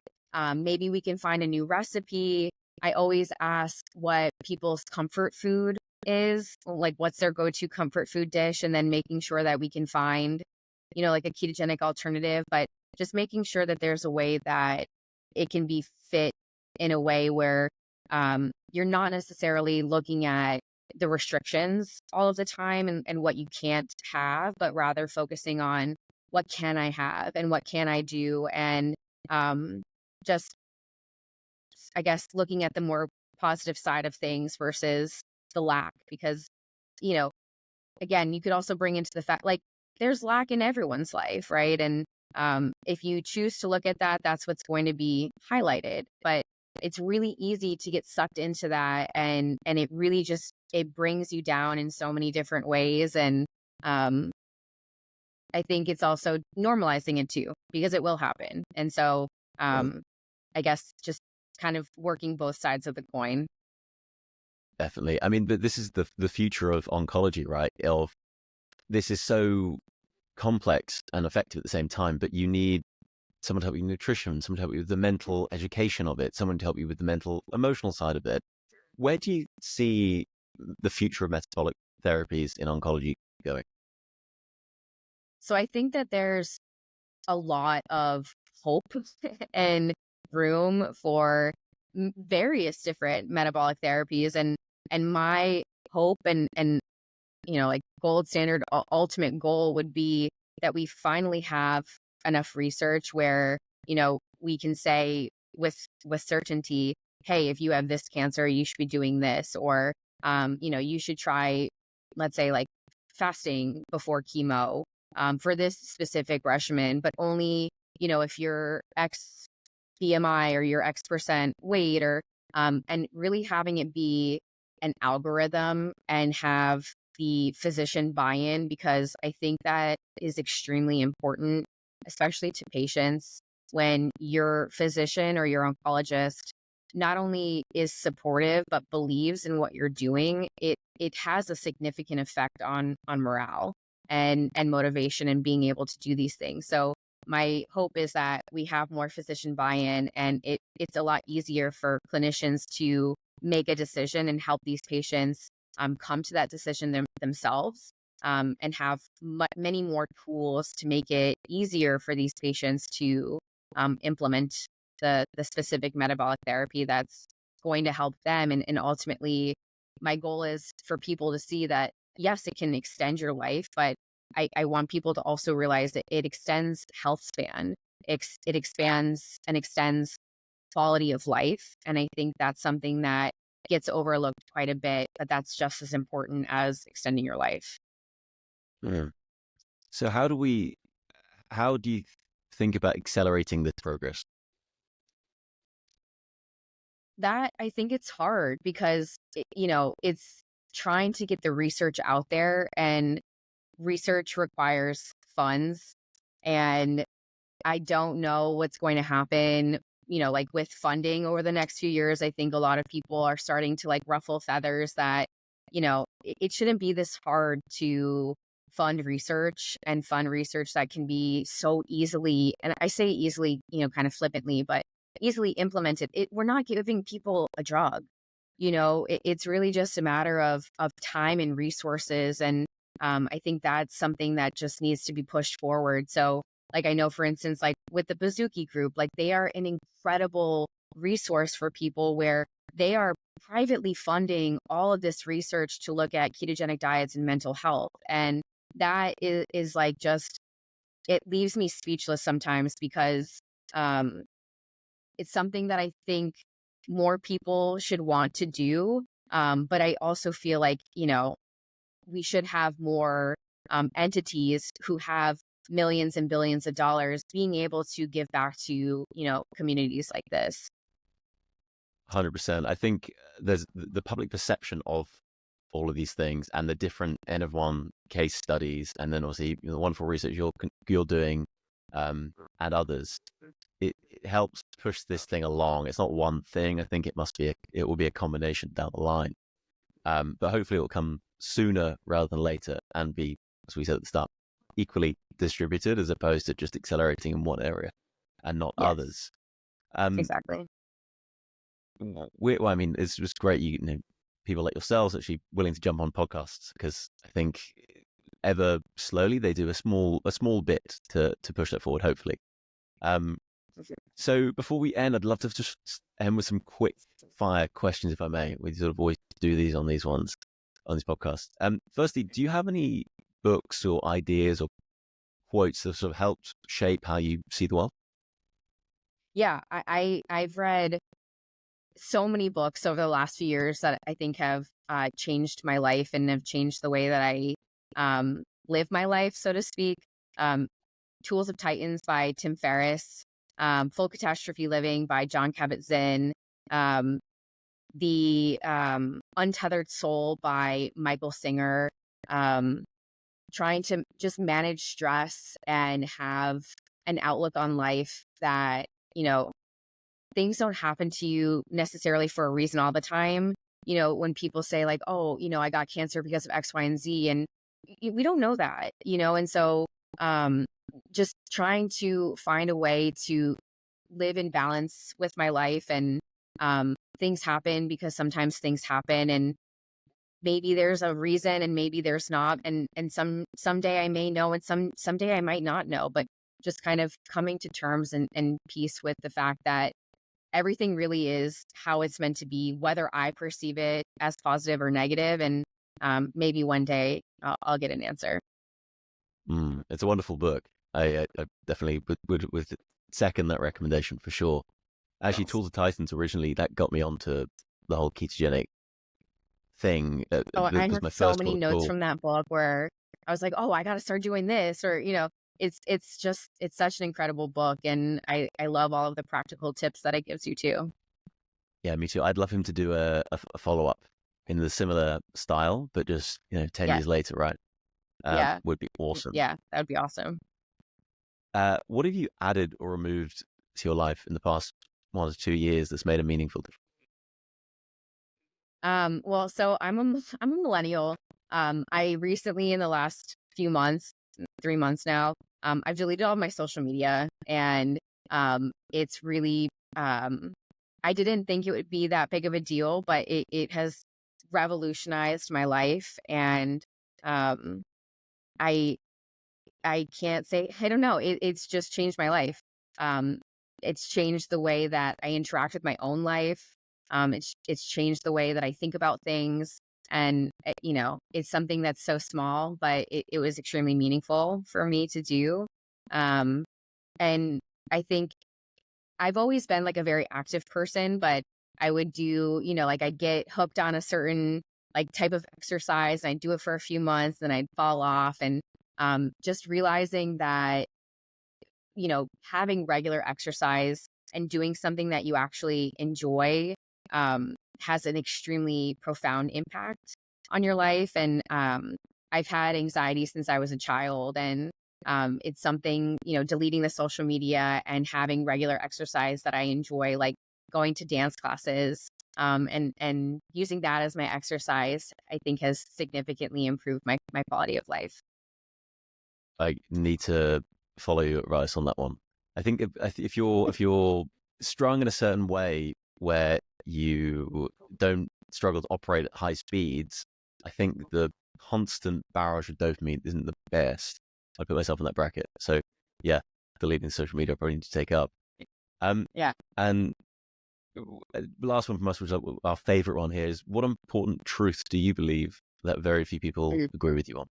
Maybe we can find a new recipe. I always ask what people's comfort food is, like what's their go-to comfort food dish, and then making sure that we can find, like a ketogenic alternative. But just making sure that there's a way that it can be fit in a way where you're not necessarily looking at the restrictions all of the time and what you can't have, but rather focusing on what can I have and what can I do, and just, I guess, looking at the more positive side of things versus the lack. Because, you know, again, you could also bring into the fact, like, there's lack in everyone's life, right? And if you choose to look at that, that's what's going to be highlighted. But it's really easy to get sucked into that, and it really just, it brings you down in so many different ways. And I think it's also normalizing it too, because it will happen. And so Right. I guess just kind of working both sides of the coin. Definitely. I mean, but this is the future of oncology, right? Of this is so complex and effective at the same time, but you need someone to help you with nutrition, someone to help you with the mental education of it, someone to help you with the mental emotional side of it. Where do you see the future of metabolic therapies in oncology going? So I think that there's a lot of hope and room for various different metabolic therapies. And my hope and like gold standard ultimate goal would be that we finally have enough research where we can say with certainty, hey, if you have this cancer, you should be doing this, or you should try, let's say, like fasting before chemo for this specific regimen, but only if you're X BMI or your X percent weight, or and really having it be an algorithm and have the physician buy-in, because I think that is extremely important, especially to patients, when your physician or your oncologist not only is supportive but believes in what you're doing. It has a significant effect on morale and motivation and being able to do these things. So my hope is that we have more physician buy-in, and it's a lot easier for clinicians to make a decision and help these patients come to that decision themselves, and have many more tools to make it easier for these patients to implement the specific metabolic therapy that's going to help them. And ultimately, my goal is for people to see that, yes, it can extend your life, but I want people to also realize that it extends health span. It expands and extends quality of life. And I think that's something that gets overlooked quite a bit, but that's just as important as extending your life. Mm. So how do you think about accelerating this progress? That, I think it's hard because, it's trying to get the research out there, and research requires funds. And I don't know what's going to happen, like with funding over the next few years. I think a lot of people are starting to like ruffle feathers that, it shouldn't be this hard to fund research, and fund research that can be so easily, and I say easily, kind of flippantly, but easily implemented. We're not giving people a drug. It's really just a matter of time and resources. And I think that's something that just needs to be pushed forward. So, like, I know, for instance, like with the Bazuki group, like they are an incredible resource for people, where they are privately funding all of this research to look at ketogenic diets and mental health. And that is like, just, it leaves me speechless sometimes, because um, it's something that I think more people should want to do. But I also feel like, we should have more entities who have millions and billions of dollars being able to give back to, communities like this. 100%. I think there's the public perception of all of these things and the different N of one case studies, and then obviously the wonderful research you're doing, and others. It helps push this thing along. It's not one thing. I think it will be a combination down the line. But hopefully it will come sooner rather than later, and be, as we said at the start, equally distributed, as opposed to just accelerating in one area and not Yes, others. Um, exactly. well, I mean, it's just great, people like yourselves actually willing to jump on podcasts, because I think ever slowly they do a small bit to push that forward, hopefully. Um, so before we end, I'd love to just end with some quick fire questions, if I may. We sort of always do these on these ones, on this podcast. Firstly, do you have any books or ideas or quotes that sort of helped shape how you see the world? Yeah, I've read so many books over the last few years that I think have changed my life and have changed the way that I live my life, so to speak. Um, Tools of Titans by Tim Ferriss, Full Catastrophe Living by John Kabat-Zinn, um, The Untethered Soul by Michael Singer, trying to just manage stress and have an outlook on life that, you know, things don't happen to you necessarily for a reason all the time. You know, when people say like, oh, you know, I got cancer because of X, Y, and Z, and we don't know that, you know, and so um, just trying to find a way to live in balance with my life, and things happen because sometimes things happen, and maybe there's a reason and maybe there's not, and someday I may know, and someday I might not know, but just kind of coming to terms and peace with the fact that everything really is how it's meant to be, whether I perceive it as positive or negative. And maybe one day I'll get an answer. It's a wonderful book. I definitely would second that recommendation for sure. Actually, Tools of Titans originally, that got me onto the whole ketogenic thing. Oh, It I was have my so first many book notes called, from that book where I was like, oh, I got to start doing this, or, you know, it's such an incredible book. And I love all of the practical tips that it gives you too. yeah, me too. I'd love him to do a follow-up in the similar style, but just, 10 Yeah. years later, right? Yeah. Would be awesome. Yeah. That would be awesome. What have you added or removed to your life in the past 1 to 2 years that's made a meaningful difference? Well, so I'm a millennial. I recently, in the last few months, 3 months now, I've deleted all my social media, and it's really, I didn't think it would be that big of a deal, but it has revolutionized my life, and um, I I can't say, I don't know, it's just changed my life. Um, it's changed the way that I interact with my own life. It's changed the way that I think about things. And, you know, it's something that's so small, but it was extremely meaningful for me to do. Um, and I think I've always been like a very active person, but I would do, you know, like I'd get hooked on a certain like type of exercise, and I'd do it for a few months, then I'd fall off. And just realizing that, you know, having regular exercise and doing something that you actually enjoy has an extremely profound impact on your life. And I've had anxiety since I was a child, and it's something, you know, deleting the social media and having regular exercise that I enjoy, like going to dance classes, and using that as my exercise, I think has significantly improved my quality of life. I need to follow your advice on that one. I think if you're strung in a certain way where you don't struggle to operate at high speeds, I think the constant barrage of dopamine isn't the best. I put myself in that bracket. So yeah, deleting social media I probably need to take up. Um, Yeah. and the last one from us, which is our favorite one here, is what important truths do you believe that very few people agree with you on?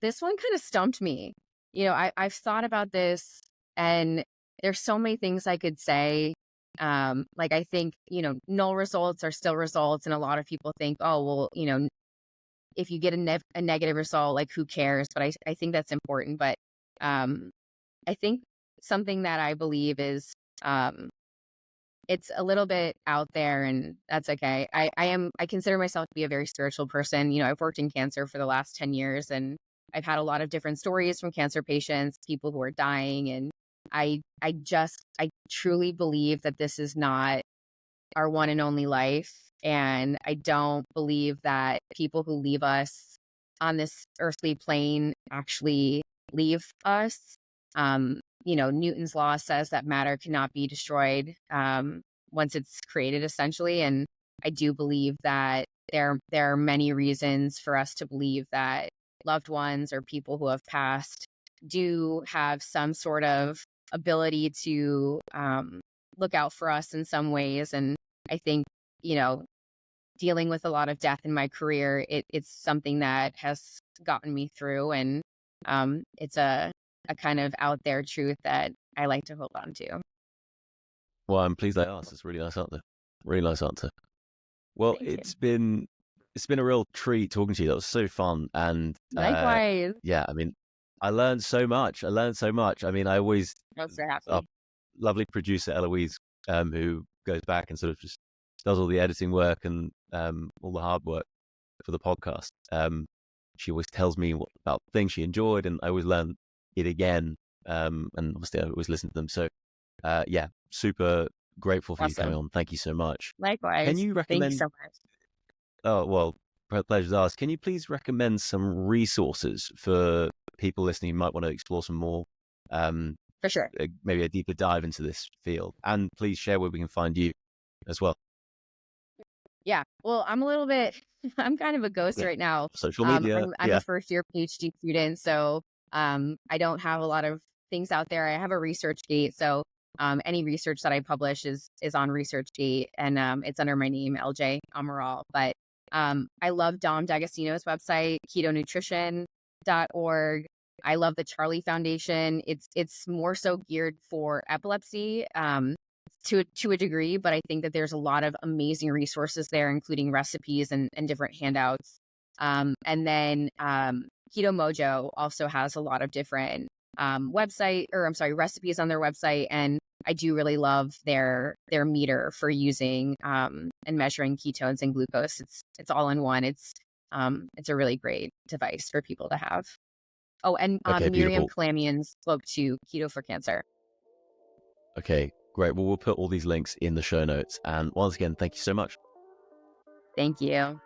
This one kind of stumped me. You know, I've thought about this, and there's so many things I could say. Like I think, you know, null results are still results. And a lot of people think, oh, well, you know, if you get a negative result, like who cares? But I think that's important. But um, I think something that I believe is, um, it's a little bit out there, and that's okay. I consider myself to be a very spiritual person. You know, I've worked in cancer for the last 10 years, and I've had a lot of different stories from cancer patients, people who are dying. And I truly believe that this is not our one and only life. And I don't believe that people who leave us on this earthly plane actually leave us. You know, Newton's law says that matter cannot be destroyed once it's created, essentially. And I do believe that there are many reasons for us to believe that loved ones or people who have passed do have some sort of ability to look out for us in some ways. And I think, dealing with a lot of death in my career, it's something that has gotten me through. And it's a kind of out there truth that I like to hold on to. Well, I'm pleased I asked. It's a really nice answer. Really nice answer. Well, Thank you. it's been a real treat talking to you. That was so fun. And Likewise. yeah, I mean, I learned so much. I mean, I always, I'm so happy. our lovely producer Eloise, who goes back and sort of just does all the editing work and all the hard work for the podcast. She always tells me about things she enjoyed, and I always learn it again. And obviously, I always listen to them. So, yeah, super grateful for you coming on. Thank you so much. Likewise. Can you recommend? Thank you so much. Oh well, pleasure's asked. Can you please recommend some resources for people listening who might want to explore some more? For sure. Maybe a deeper dive into this field, and please share where we can find you as well. Yeah. Well, I'm kind of a ghost right now. Social media. I'm a first year PhD student, so I don't have a lot of things out there. I have a ResearchGate, so any research that I publish is on ResearchGate, and it's under my name, LJ Amaral. But I love Dom D'Agostino's website, ketonutrition.org. I love the Charlie Foundation. It's more so geared for epilepsy to a degree, but I think that there's a lot of amazing resources there, including recipes and different handouts. And then Keto Mojo also has a lot of different recipes on their website, and I do really love their meter for using and measuring ketones and glucose. It's all in one. It's a really great device for people to have. Oh, and Miriam Kalamian spoke to Keto for Cancer. Okay, great. Well, we'll put all these links in the show notes. And once again, thank you so much. Thank you.